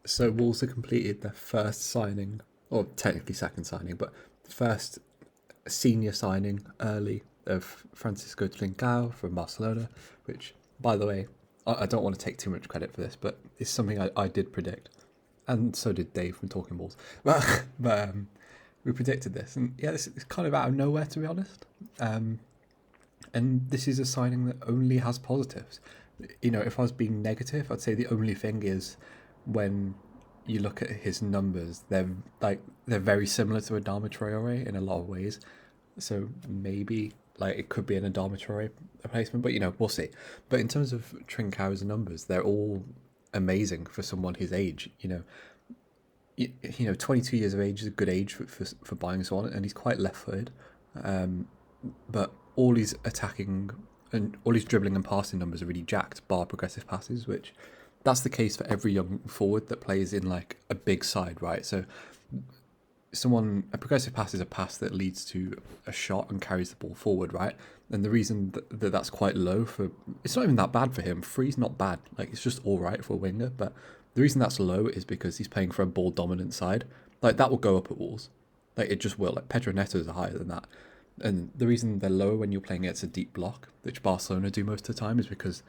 So Wolves have completed their first signing, or technically second signing, but first senior signing early of Francisco Trincao from Barcelona, which, by the way, I don't want to take too much credit for this, but it's something I did predict, and so did Dave from Talking Balls. But we predicted this, and yeah, this is kind of out of nowhere, to be honest. Um, and this is a signing that only has positives. If I was being negative, I'd say the only thing is when you look at his numbers, they're very similar to Adama Traore in a lot of ways. So maybe it could be an Adama Traore replacement, but we'll see. But in terms of Trincao's numbers, they're all amazing for someone his age. 22 years of age is a good age for buying someone, and he's quite left-footed. But all his attacking and all his dribbling and passing numbers are really jacked, bar progressive passes, which that's the case for every young forward that plays in a big side, right? So a progressive pass is a pass that leads to a shot and carries the ball forward, right? And the reason that's quite low for it's not even that bad for him. Three's not bad, it's just all right for a winger. But the reason that's low is because he's playing for a ball dominant side. That will go up at Wolves, it just will. Pedro Netos are higher than that, and the reason they're lower when you're playing against a deep block, which Barcelona do most of the time, is because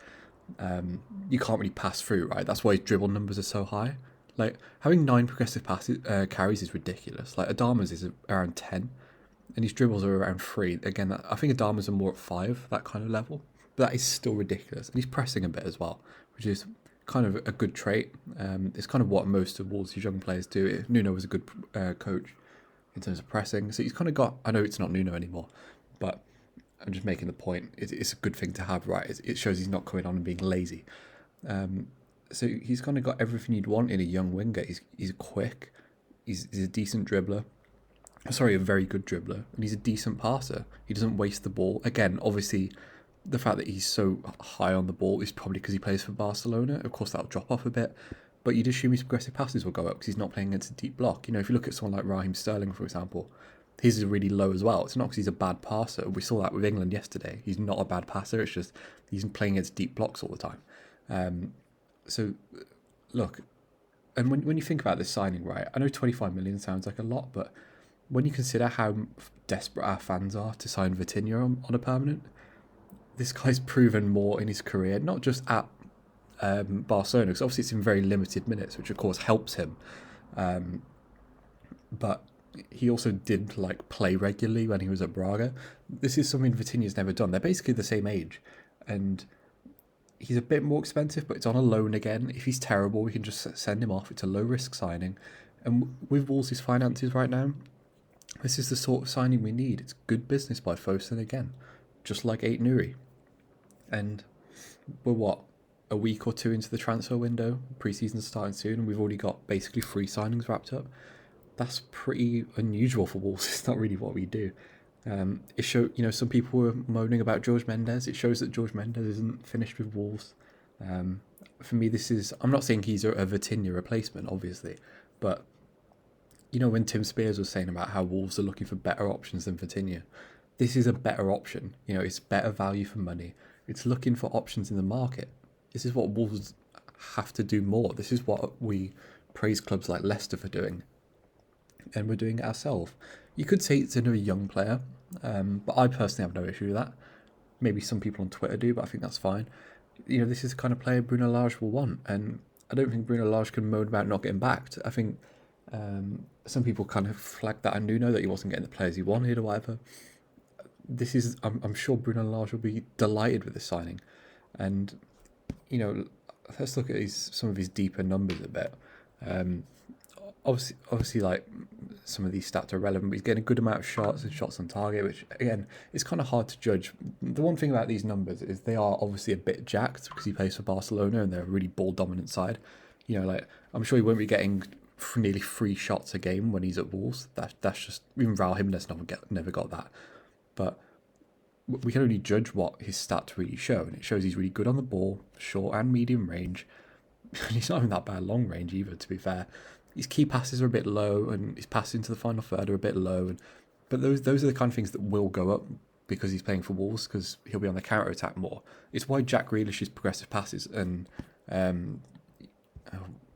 you can't really pass through, right? That's why his dribble numbers are so high. Having 9 progressive carries is ridiculous. Adama's is around 10, and his dribbles are around 3. Again, I think Adama's are more at 5, that kind of level. But that is still ridiculous, and he's pressing a bit as well, which is kind of a good trait. It's kind of what most of Wolves' young players do. Nuno was a good coach in terms of pressing, so he's kind of got. I know it's not Nuno anymore, but I'm just making the point. It's a good thing to have, right? It shows he's not coming on and being lazy. So he's kind of got everything you'd want in a young winger. He's quick. He's a decent dribbler. Sorry, a very good dribbler, and he's a decent passer. He doesn't waste the ball. Again, obviously, the fact that he's so high on the ball is probably because he plays for Barcelona. Of course, that'll drop off a bit, but you'd assume his progressive passes will go up because he's not playing against a deep block. If you look at someone like Raheem Sterling, for example, his is really low as well. It's not because he's a bad passer. We saw that with England yesterday. He's not a bad passer. It's just he's playing against deep blocks all the time. So, look, and when you think about this signing, right, I know 25 million sounds like a lot, but when you consider how desperate our fans are to sign Vitinha on a permanent, this guy's proven more in his career, not just at Barcelona, because obviously it's in very limited minutes, which of course helps him. But he also did play regularly when he was at Braga. This is something Vitinha's never done. They're basically the same age, and he's a bit more expensive, but it's on a loan again. If he's terrible, we can just send him off. It's a low risk signing, and with Wolves' finances right now, this is the sort of signing we need. It's good business by Fosun again, just like Ait Nuri. And we're a week or two into the transfer window. Pre-season's starting soon, and we've already got basically 3 signings wrapped up. That's pretty unusual for Wolves. It's not really what we do. It showed, some people were moaning about George Mendes. It shows that George Mendes isn't finished with Wolves. For me, I'm not saying he's a Vitinha replacement, obviously, but when Tim Spears was saying about how Wolves are looking for better options than Vitinha, this is a better option. It's better value for money. It's looking for options in the market. This is what Wolves have to do more. This is what we praise clubs like Leicester for doing, and we're doing it ourselves. You could say it's another young player, but I personally have no issue with that. Maybe some people on Twitter do, but I think that's fine. This is the kind of player Bruno Lage will want, and I don't think Bruno Lage can moan about not getting backed. I think some people kind of flagged that on Nuno that he wasn't getting the players he wanted or whatever. I'm sure Bruno Lage will be delighted with this signing, and let's look at some of his deeper numbers a bit. Obviously, some of these stats are relevant, but he's getting a good amount of shots and shots on target, which again, it's kind of hard to judge. The one thing about these numbers is they are obviously a bit jacked because he plays for Barcelona and they're a really ball dominant side. I'm sure he won't be getting nearly 3 shots a game when he's at Wolves. That's just even Raul Jimenez never got that. But we can only judge what his stats really show, and it shows he's really good on the ball, short and medium range. And he's not even that bad long range either, to be fair. His key passes are a bit low, and his passes into the final third are a bit low. But those are the kind of things that will go up because he's playing for Wolves, because he'll be on the counter attack more. It's why Jack Grealish's progressive passes and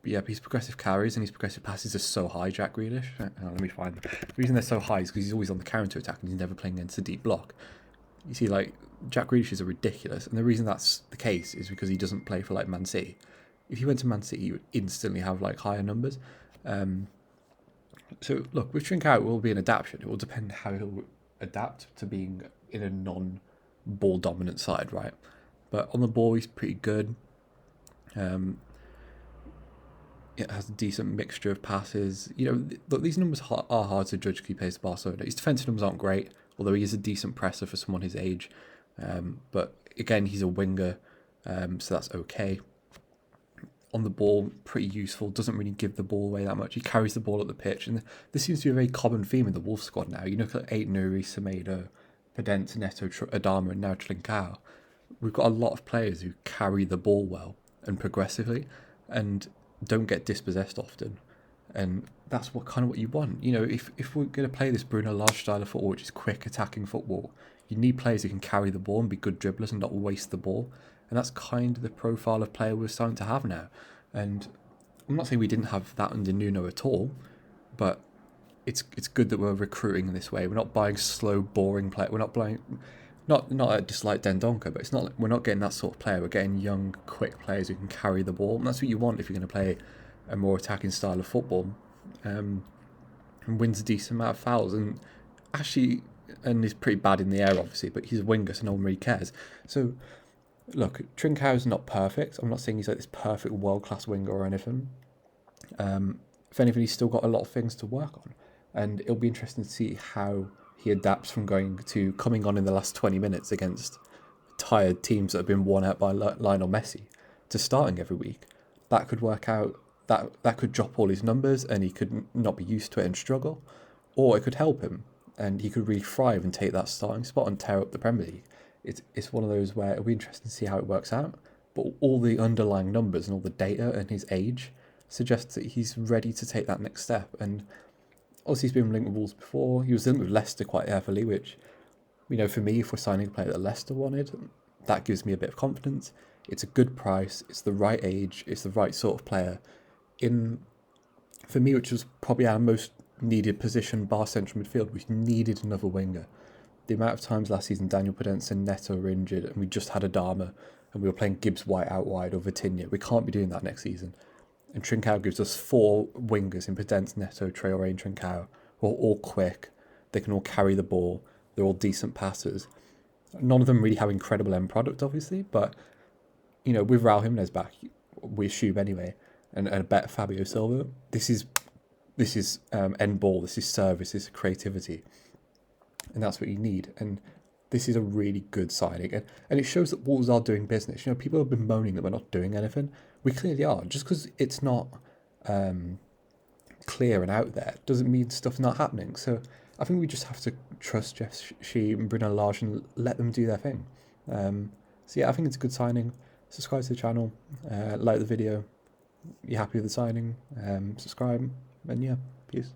But yeah, his progressive carries and his progressive passes are so high, Jack Grealish. Let me find them. The reason they're so high is because he's always on the counter attack and he's never playing against a deep block. You see, like, Jack Grealish are ridiculous, and the reason that's the case is because he doesn't play for, like, Man City. If he went to Man City, he would instantly have, like, higher numbers. So, look, with Trincao, it will be an adaptation. It will depend how he'll adapt to being in a non-ball dominant side, right? But on the ball, he's pretty good. It has a decent mixture of passes. You know, look, these numbers are hard to judge because he plays Barcelona. His defensive numbers aren't great, although he is a decent presser for someone his age. But again, he's a winger, so that's okay. On the ball, pretty useful. Doesn't really give the ball away that much. He carries the ball up the pitch, and this seems to be a very common theme in the Wolves squad now. You look at Aït-Nouri, Semedo, Podence, Neto, Adama, and now Trincao. We've got a lot of players who carry the ball well and progressively, and don't get dispossessed often. And that's what you want. You know, if we're going to play this Bruno Lage style of football, which is quick attacking football, you need players who can carry the ball and be good dribblers and not waste the ball. And that's kind of the profile of player we're starting to have now. And I'm not saying we didn't have that under Nuno at all, but it's good that we're recruiting in this way. We're not buying slow, boring players. We're not buying, not just like Dendoncker, but it's not. We're not getting that sort of player. We're getting young, quick players who can carry the ball, and that's what you want if you're going to play a more attacking style of football. And wins a decent amount of fouls, and actually, and he's pretty bad in the air, obviously, but he's a winger, so no one really cares. So, look, Trincao's not perfect. I'm not saying he's like this perfect world-class winger or anything. If anything, he's still got a lot of things to work on, and it'll be interesting to see how he adapts from coming on in the last 20 minutes against tired teams that have been worn out by Lionel Messi to starting every week. That could work out. That could drop all his numbers, and he could not be used to it and struggle, or it could help him, and he could really thrive and take that starting spot and tear up the Premier League. It's one of those where it'll be interesting to see how it works out. But all the underlying numbers and all the data and his age suggests that he's ready to take that next step. And obviously, he's been linked with Wolves before. He was linked with Leicester quite heavily, which, you know, for me, if we're signing a player that Leicester wanted, that gives me a bit of confidence. It's a good price. It's the right age. It's the right sort of player. For me, which was probably our most needed position, bar central midfield, we needed another winger. The amount of times last season Daniel Podence and Neto were injured, and we just had Adama, and we were playing Gibbs White out wide or Vitinha. We can't be doing that next season. And Trincao gives us 4 wingers in Podence, Neto, Traoré, and Trincao, who are all quick. They can all carry the ball. They're all decent passers. None of them really have incredible end product, obviously, but you know, with Raul Jimenez back, we assume anyway, and a better Fabio Silva, this is end ball. This is service. This is creativity. And that's what you need. And this is a really good signing. And it shows that Wolves are doing business. You know, people have been moaning that we're not doing anything. We clearly are. Just because it's not clear and out there doesn't mean stuff's not happening. So I think we just have to trust Jeff Shee and Bruno Lage and let them do their thing. So yeah, I think it's a good signing. Subscribe to the channel. Like the video. You're happy with the signing. Subscribe. And yeah, peace.